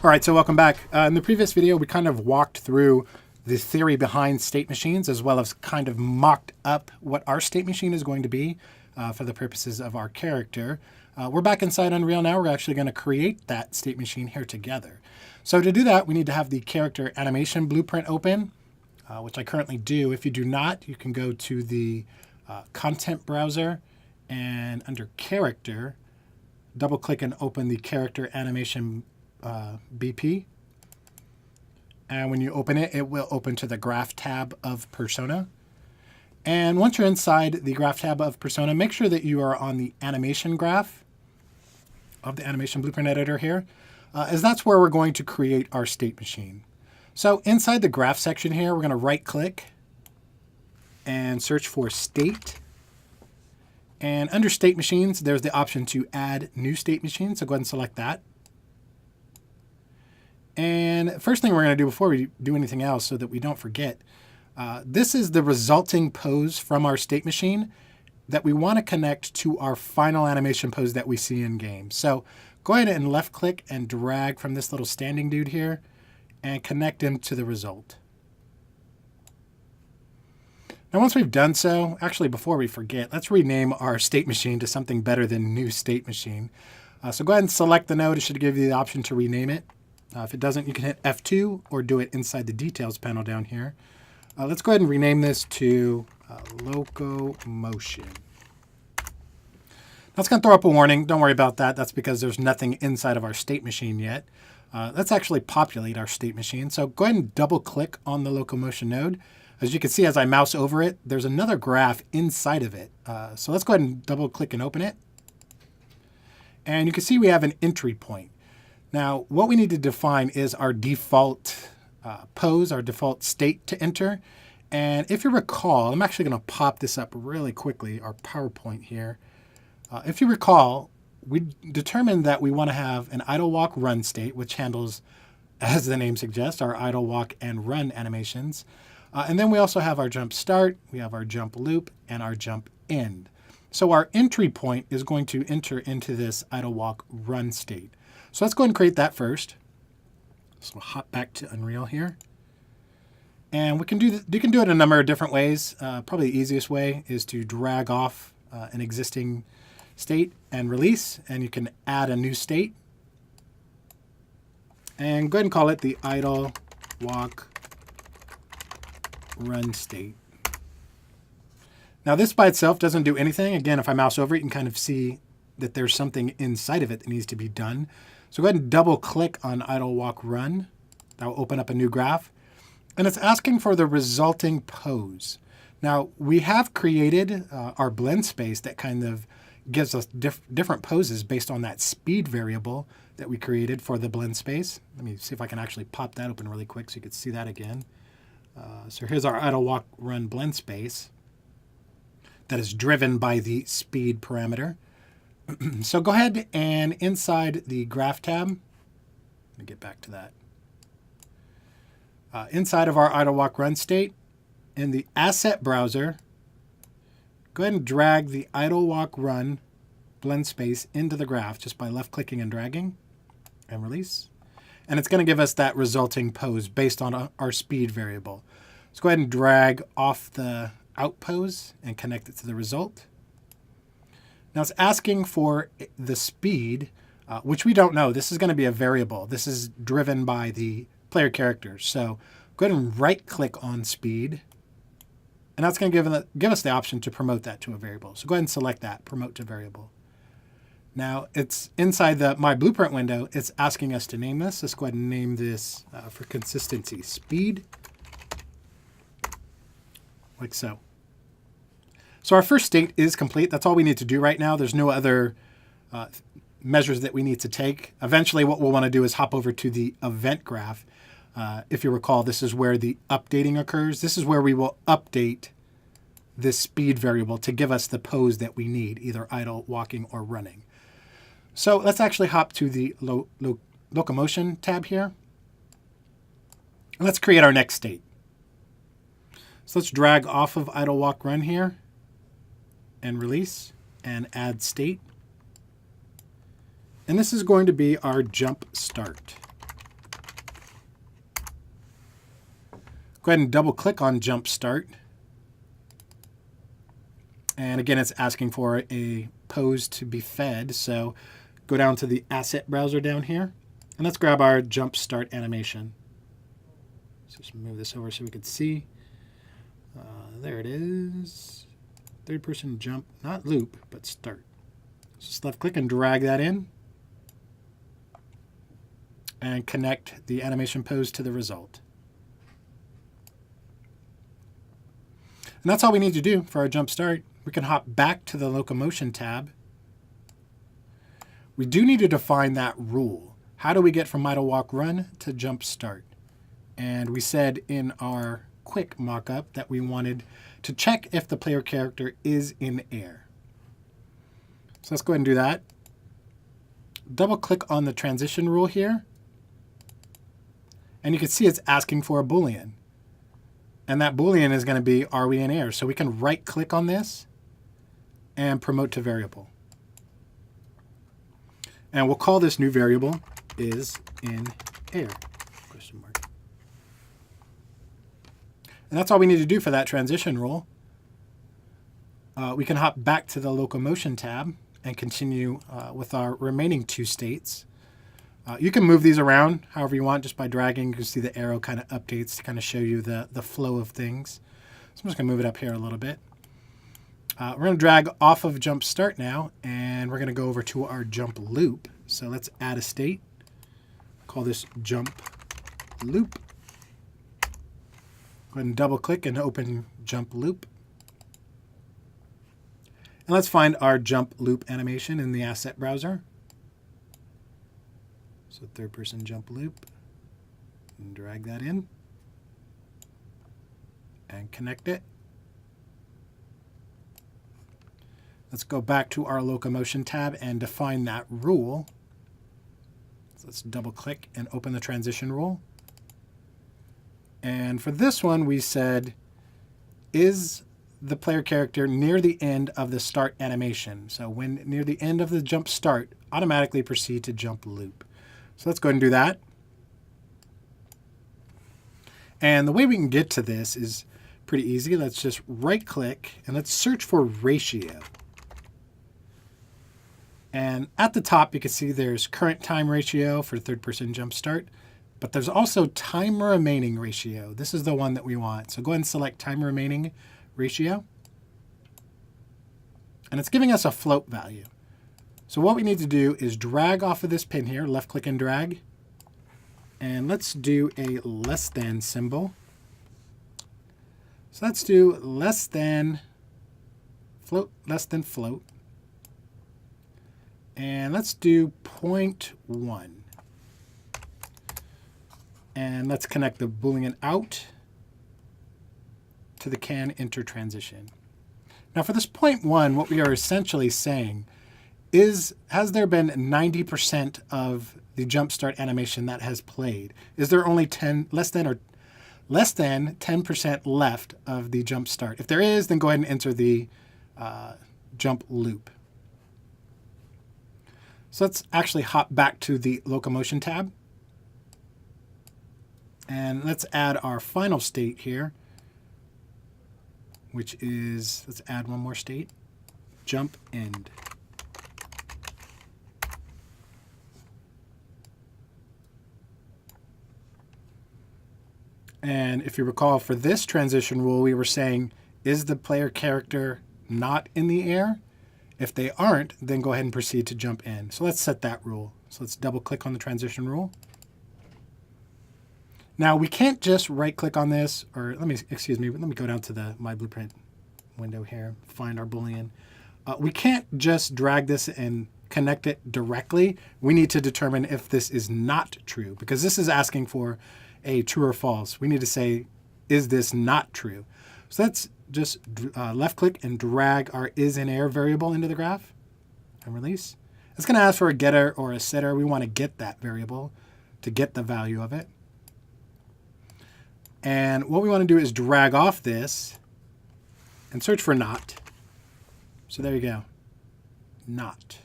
All right, so welcome back. In the previous video, we kind of walked through the theory behind state machines, as well as kind of mocked up what our state machine is going to be for the purposes of our character. We're back inside Unreal now. We're actually going to create that state machine here together. So to do that, we need to have the character animation blueprint open, which I currently do. If you do not, you can go to the content browser and under character, double click and open the character animation BP. And when you open it, it will open to the graph tab of Persona. And once you're inside the graph tab of Persona, make sure that you are on the animation graph of the animation blueprint editor here, as that's where we're going to create our state machine. So inside the graph section here, we're going to right click and search for state. And under state machines, there's the option to add new state machine. So go ahead and select that. And first thing we're going to do before we do anything else so that we don't forget, this is the resulting pose from our state machine that we want to connect to our final animation pose that we see in game. So go ahead and left click and drag from this little standing dude here and connect him to the result. Now once we've done so, actually before we forget, let's rename our state machine to something better than new state machine. So go ahead and select the node. It should give you the option to rename it. If it doesn't, you can hit F2 or do it inside the details panel down here. Let's go ahead and rename this to Locomotion. That's going to throw up a warning. Don't worry about that. That's because there's nothing inside of our state machine yet. Let's actually populate our state machine. So go ahead and double click on the Locomotion node. As you can see, as I mouse over it, there's another graph inside of it. So let's go ahead and double click and open it. And you can see we have an entry point. Now, what we need to define is our default pose, our default state to enter. And if you recall, I'm actually going to pop this up really quickly, our PowerPoint here. If you recall, we determined that we want to have an idle walk run state, which handles, as the name suggests, our idle walk and run animations. And then we also have our jump start, we have our jump loop, and our jump end. So our entry point is going to enter into this idle walk run state. So let's go ahead and create that first. So we'll hop back to Unreal here. And we can do you can do it a number of different ways. Probably the easiest way is to drag off an existing state and release, and you can add a new state. And go ahead and call it the idle walk run state. Now this by itself doesn't do anything. Again, if I mouse over it, you can kind of see that there's something inside of it that needs to be done. So go ahead and double click on idle walk run. That will open up a new graph. And it's asking for the resulting pose. Now we have created our blend space that kind of gives us different poses based on that speed variable that we created for the blend space. Let me see if I can actually pop that open really quick so you can see that again. So here's our idle walk run blend space that is driven by the speed parameter. So go ahead and inside the graph tab, let me get back to that. Inside of our idle walk run state, in the asset browser, go ahead and drag the idle walk run blend space into the graph just by left clicking and dragging and release. And it's going to give us that resulting pose based on our speed variable. Let's go ahead and drag off the out pose and connect it to the result. Now it's asking for the speed, which we don't know. This is going to be a variable. This is driven by the player character. So go ahead and right click on speed. And that's going to give us the option to promote that to a variable. So go ahead and select that, promote to variable. Now it's inside the My Blueprint window. It's asking us to name this. Let's go ahead and name this for consistency speed, like so. So our first state is complete. That's all we need to do right now. There's no other measures that we need to take. Eventually what we'll want to do is hop over to the event graph. If you recall, this is where the updating occurs. This is where we will update this speed variable to give us the pose that we need, either idle, walking, or running. So let's actually hop to the Locomotion tab here. And let's create our next state. So let's drag off of idle, walk, run here and release and add state. And this is going to be our jump start. Go ahead and double click on jump start. And again, it's asking for a pose to be fed. So go down to the asset browser down here, and let's grab our jump start animation. Let's just move this over so we can see. There it is. Third person jump, not loop, but start. Just left click and drag that in and connect the animation pose to the result. And that's all we need to do for our jump start. We can hop back to the locomotion tab. We do need to define that rule. How do we get from idle walk run to jump start? And we said in our quick mockup that we wanted to check if the player character is in air. So let's go ahead and do that. Double click on the transition rule here. And you can see it's asking for a Boolean. And that Boolean is going to be, are we in air? So we can right click on this and promote to variable. And we'll call this new variable is in air, question mark. And that's all we need to do for that transition rule. We can hop back to the locomotion tab and continue with our remaining two states. You can move these around however you want just by dragging. You can see the arrow kind of updates to kind of show you the flow of things. So I'm just going to move it up here a little bit. We're going to drag off of jump start now, and we're going to go over to our jump loop. So let's add a state. Call this jump loop. Go ahead and double click and open jump loop. And let's find our jump loop animation in the asset browser. So third person jump loop, and drag that in and connect it. Let's go back to our locomotion tab and define that rule. So let's double click and open the transition rule. And for this one, we said, is the player character near the end of the start animation? So when near the end of the jump start, automatically proceed to jump loop. So let's go ahead and do that. And the way we can get to this is pretty easy. Let's just right click and let's search for ratio. And at the top, you can see there's current time ratio for third person jump start, but there's also time remaining ratio. This is the one that we want. So go ahead and select time remaining ratio. And it's giving us a float value. So what we need to do is drag off of this pin here, left click and drag. And let's do a less than symbol. So let's do less than float. And let's do 0.1. And let's connect the Boolean out to the can enter transition. Now for this 0.1, what we are essentially saying is, has there been 90% of the jump start animation that has played? Is there only less than 10% left of the jump start? If there is, then go ahead and enter the jump loop. So let's actually hop back to the locomotion tab. And let's add our final state here, which is, let's add one more state, jump end. And if you recall, for this transition rule, we were saying, is the player character not in the air? If they aren't, then go ahead and proceed to jump in. So let's set that rule. So let's double click on the transition rule. Now we can't just right click on this, or let me go down to the My Blueprint window here, find our Boolean. We can't just drag this and connect it directly. We need to determine if this is not true, because this is asking for a true or false. We need to say, is this not true? So let's just left click and drag our is in air variable into the graph and release. It's going to ask for a getter or a setter. We want to get that variable to get the value of it. And what we want to do is drag off this and search for not. So there you go, not.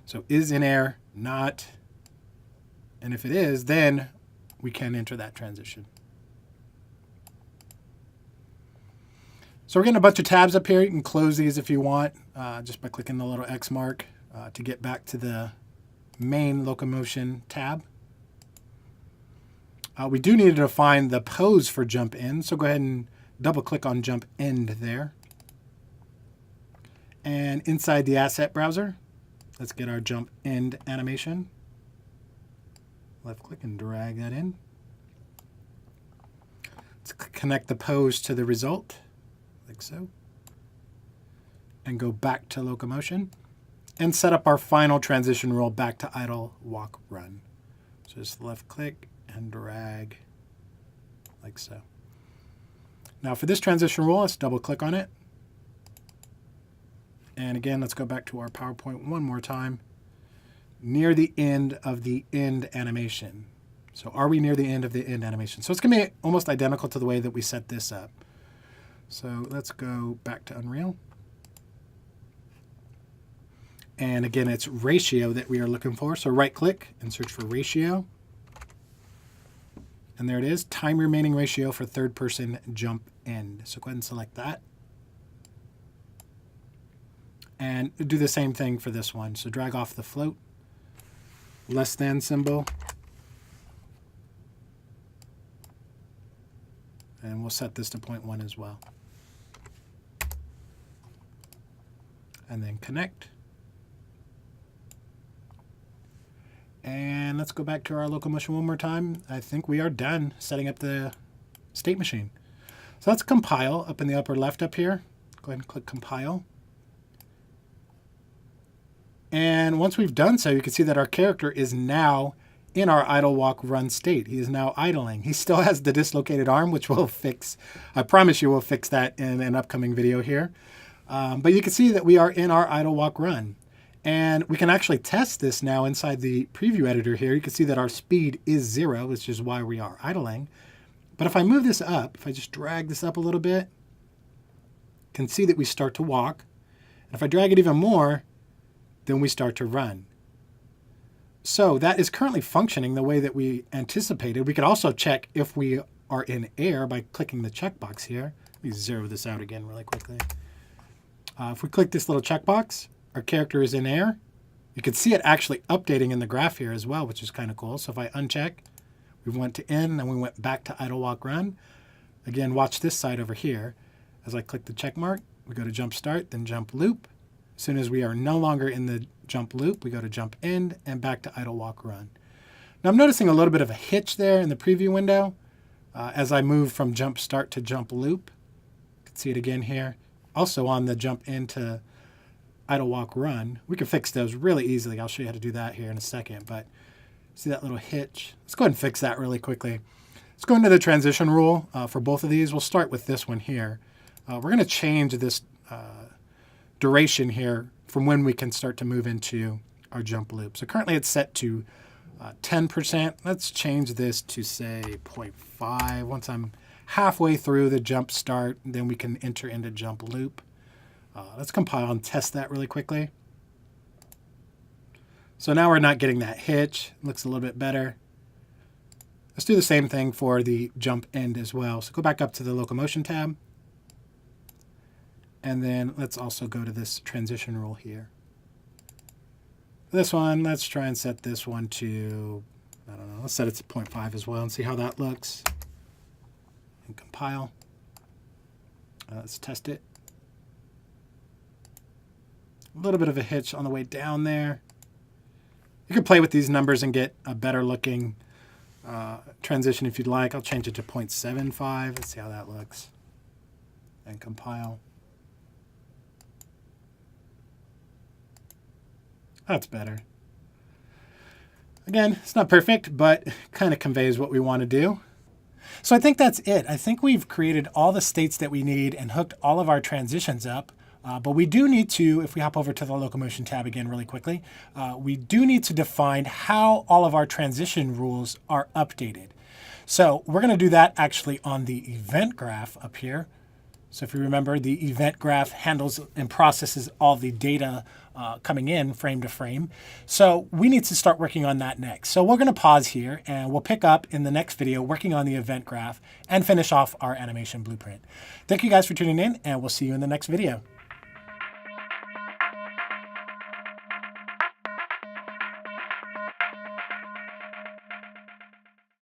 So is in air, not. And if it is, then we can enter that transition. So we're getting a bunch of tabs up here. You can close these if you want, just by clicking the little X mark to get back to the main locomotion tab. We do need to define the pose for jump in, so go ahead and double click on jump end there. And inside the asset browser, let's get our jump end animation. Left click and drag that in. Let's connect the pose to the result, like so. And go back to locomotion and set up our final transition rule back to idle, walk, run. So just left click and drag like so. Now for this transition rule, let's double click on it. And again, let's go back to our PowerPoint one more time. Near the end of the end animation. So are we near the end of the end animation? So it's going to be almost identical to the way that we set this up. So let's go back to Unreal. And again, it's ratio that we are looking for. So right click and search for ratio. And there it is, time remaining ratio for third person jump end. So go ahead and select that. And do the same thing for this one. So drag off the float, less than symbol. And we'll set this to 0.1 as well. And then connect. And let's go back to our locomotion one more time. I think we are done setting up the state machine. So let's compile up in the upper left up here. Go ahead and click compile. And once we've done so, you can see that our character is now in our idle, walk, run state. He is now idling. He still has the dislocated arm, which we'll fix. I promise you we'll fix that in an upcoming video here. But you can see that we are in our idle, walk, run. And we can actually test this now inside the preview editor here. You can see that our speed is 0, which is why we are idling. But if I move this up, if I just drag this up a little bit, you can see that we start to walk. And if I drag it even more, then we start to run. So that is currently functioning the way that we anticipated. We could also check if we are in air by clicking the checkbox here. Let me zero this out again really quickly. If we click this little checkbox, our character is in air. You can see it actually updating in the graph here as well, which is kind of cool. So if I uncheck, we went to in and we went back to idle, walk, run. Again, watch this side over here. As I click the check mark, we go to jump start, then jump loop. As soon as we are no longer in the jump loop, we go to jump end and back to idle, walk, run. Now I'm noticing a little bit of a hitch there in the preview window as I move from jump start to jump loop. You can see it again here. Also on the jump into idle, walk, run. We can fix those really easily. I'll show you how to do that here in a second. But see that little hitch? Let's go ahead and fix that really quickly. Let's go into the transition rule for both of these. We'll start with this one here. We're going to change this duration here from when we can start to move into our jump loop. So currently it's set to 10%. Let's change this to say 0.5. Once I'm halfway through the jump start, then we can enter into jump loop. Let's compile and test that really quickly. So now we're not getting that hitch. Looks a little bit better. Let's do the same thing for the jump end as well. So go back up to the locomotion tab. And then let's also go to this transition rule here. This one, let's try and set this one to, I don't know, let's set it to 0.5 as well and see how that looks. And compile. Let's test it. A little bit of a hitch on the way down there. You can play with these numbers and get a better looking transition if you'd like. I'll change it to 0.75. Let's see how that looks. And compile. That's better. Again, it's not perfect, but kind of conveys what we want to do. So I think that's it. I think we've created all the states that we need and hooked all of our transitions up. But we do need to, if we hop over to the locomotion tab again really quickly, we do need to define how all of our transition rules are updated. So we're going to do that actually on the event graph up here. So if you remember, the event graph handles and processes all the data coming in frame to frame. So we need to start working on that next. So we're going to pause here and we'll pick up in the next video working on the event graph and finish off our animation blueprint. Thank you guys for tuning in, and we'll see you in the next video.